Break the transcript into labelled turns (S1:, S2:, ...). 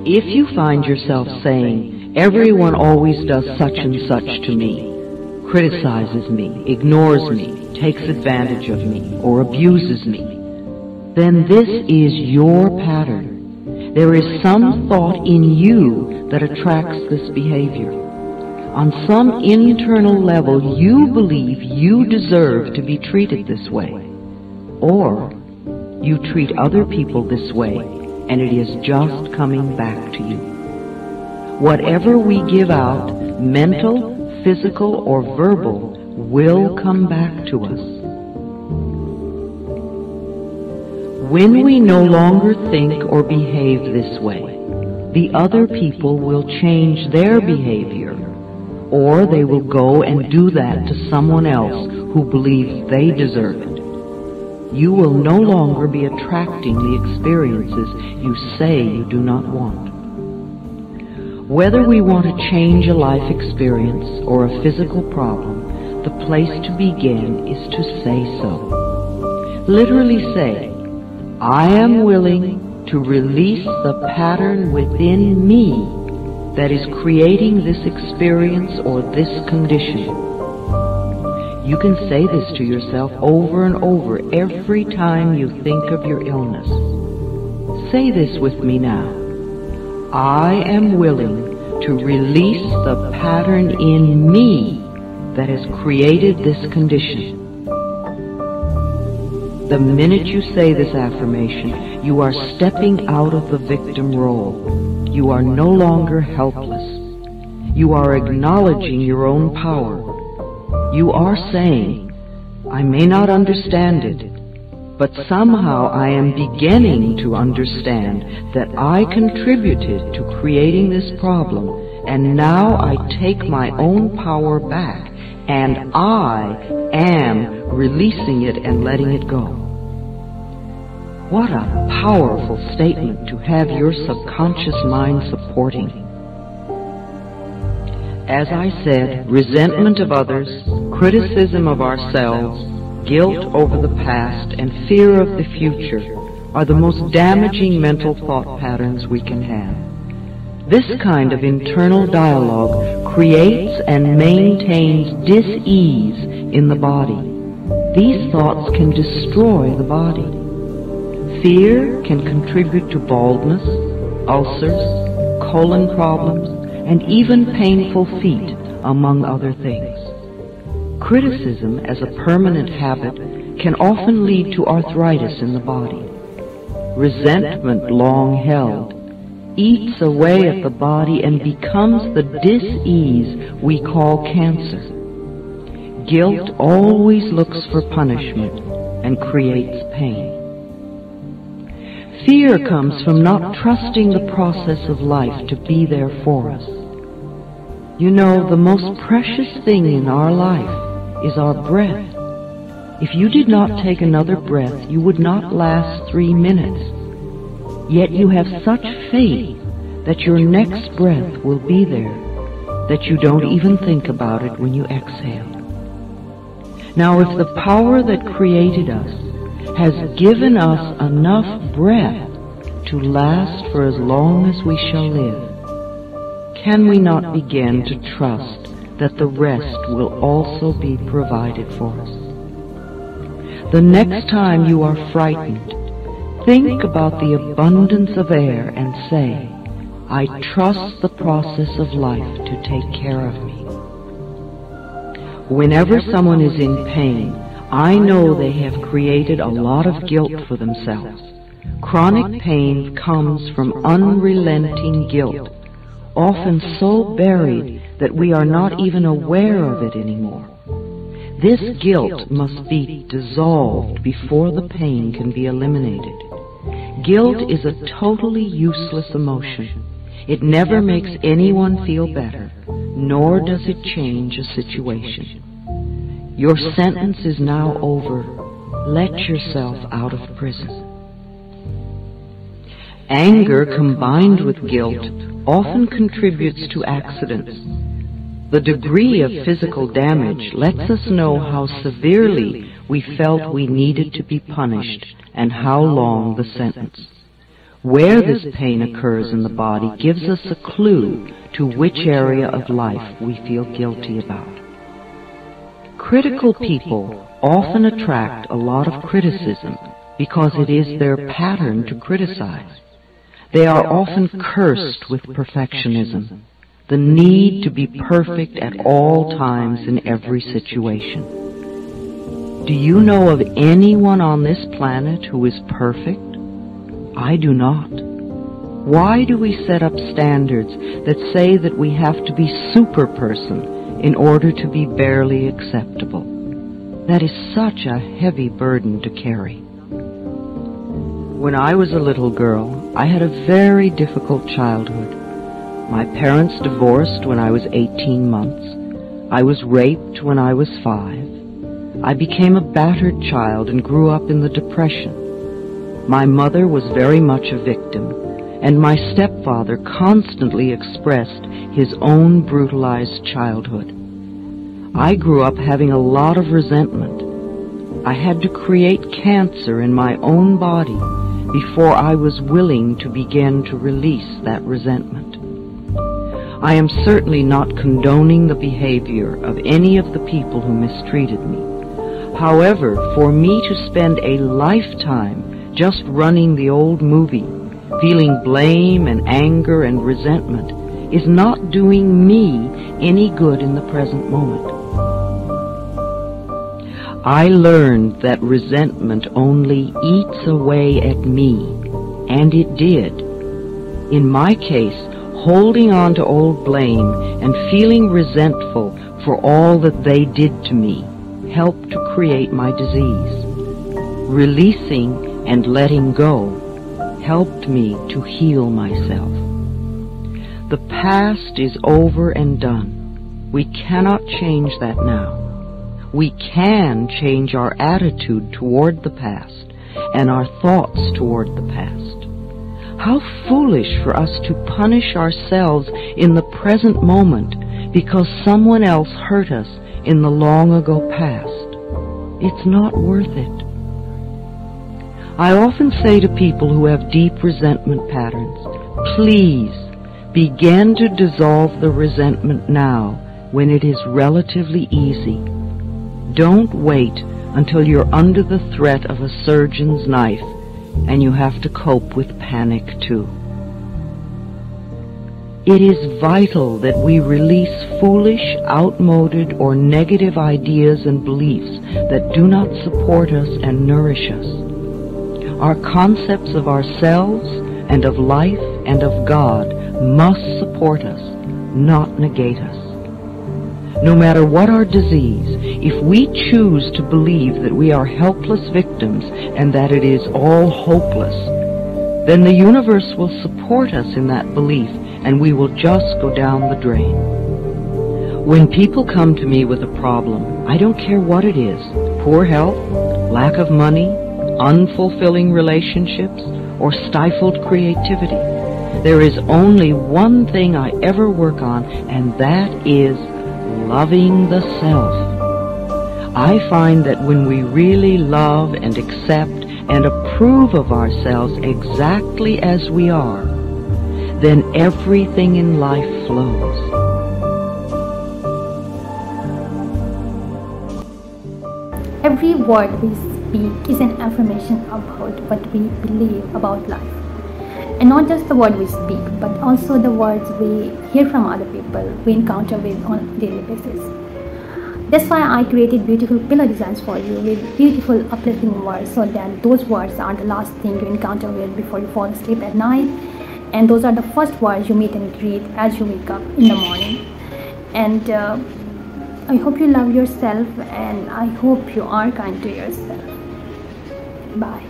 S1: If you find yourself saying, everyone always does such and such to me, criticizes me, ignores me, takes advantage of me, or abuses me, then this is your pattern. There is some thought in you that attracts this behavior. On some internal level, you believe you deserve to be treated this way, or you treat other people this way, and it is just coming back to you. Whatever we give out, mental, physical, or verbal, will come back to us. When we no longer think or behave this way, the other people will change their behavior, or they will go and do that to someone else who believes they deserve it. You will no longer be attracting the experiences you say you do not want. Whether we want to change a life experience or a physical problem, the place to begin is to say so. Literally say, I am willing to release the pattern within me that is creating this experience or this condition. You can say this to yourself over and over every time you think of your illness. Say this with me now. I am willing to release the pattern in me that has created this condition. The minute you say this affirmation, you are stepping out of the victim role. You are no longer helpless. You are acknowledging your own power. You are saying, I may not understand it, but somehow I am beginning to understand that I contributed to creating this problem, and now I take my own power back, and I am releasing it and letting it go. What a powerful statement to have your subconscious mind supporting. As I said, resentment of others, criticism of ourselves, guilt over the past, and fear of the future are the most damaging mental thought patterns we can have. This kind of internal dialogue creates and maintains dis-ease in the body. These thoughts can destroy the body. Fear can contribute to baldness, ulcers, colon problems, and even painful feet, among other things. Criticism as a permanent habit can often lead to arthritis in the body. Resentment, long held, eats away at the body and becomes the dis-ease we call cancer. Guilt always looks for punishment and creates pain. Fear comes from not trusting the process of life to be there for us. You know, the most precious thing in our life is our breath. If you did not take another breath, you would not last 3 minutes. Yet you have such faith that your next breath will be there, that you don't even think about it when you exhale. Now, if the power that created us has given us enough breath to last for as long as we shall live, can we not begin to trust that the rest will also be provided for us? The next time you are frightened, think about the abundance of air and say, I trust the process of life to take care of me. Whenever someone is in pain, I know they have created a lot of guilt for themselves. Chronic pain comes from unrelenting guilt, often so buried that we are not even aware of it anymore. This guilt must be dissolved before the pain can be eliminated. Guilt is a totally useless emotion. It never makes anyone feel better, nor does it change a situation. Your sentence is now over. Let yourself out of prison. Anger combined with guilt often contributes to accidents. The degree of physical damage lets us know how severely we felt we needed to be punished and how long the sentence. Where this pain occurs in the body gives us a clue to which area of life we feel guilty about. Critical people often attract a lot of criticism because it is their pattern to criticize. They are often cursed with perfectionism, the need to be perfect at all times in every situation. Do you know of anyone on this planet who is perfect? I do not. Why do we set up standards that say that we have to be super person in order to be barely acceptable? That is such a heavy burden to carry. When I was a little girl, I had a very difficult childhood. My parents divorced when I was 18 months. I was raped when I was 5. I became a battered child and grew up in the Depression. My mother was very much a victim, and my stepfather constantly expressed his own brutalized childhood. I grew up having a lot of resentment. I had to create cancer in my own body before I was willing to begin to release that resentment. I am certainly not condoning the behavior of any of the people who mistreated me. However, for me to spend a lifetime just running the old movie, feeling blame and anger and resentment, is not doing me any good in the present moment. I learned that resentment only eats away at me, and it did. In my case, holding on to old blame and feeling resentful for all that they did to me helped to create my disease. Releasing and letting go helped me to heal myself. The past is over and done. We cannot change that now. We can change our attitude toward the past and our thoughts toward the past. How foolish for us to punish ourselves in the present moment because someone else hurt us in the long ago past. It's not worth it. I often say to people who have deep resentment patterns, please begin to dissolve the resentment now when it is relatively easy. Don't wait until you're under the threat of a surgeon's knife and you have to cope with panic too. It is vital that we release foolish, outmoded, or negative ideas and beliefs that do not support us and nourish us. Our concepts of ourselves and of life and of God must support us, not negate us. No matter what our disease, if we choose to believe that we are helpless victims and that it is all hopeless, then the universe will support us in that belief and we will just go down the drain. When people come to me with a problem, I don't care what it is, poor health, lack of money, unfulfilling relationships, or stifled creativity. There is only one thing I ever work on, and that is loving the self. I find that when we really love and accept and approve of ourselves exactly as we are, then everything in life flows.
S2: Every word we speak is an affirmation about what we believe about life. And not just the word we speak, but also the words we hear from other people we encounter with on a daily basis. That's why I created beautiful pillow designs for you with beautiful uplifting words, so that those words are the last thing you encounter with before you fall asleep at night, and those are the first words you meet and greet as you wake up in the morning. And I hope you love yourself, and I hope you are kind to yourself. Bye.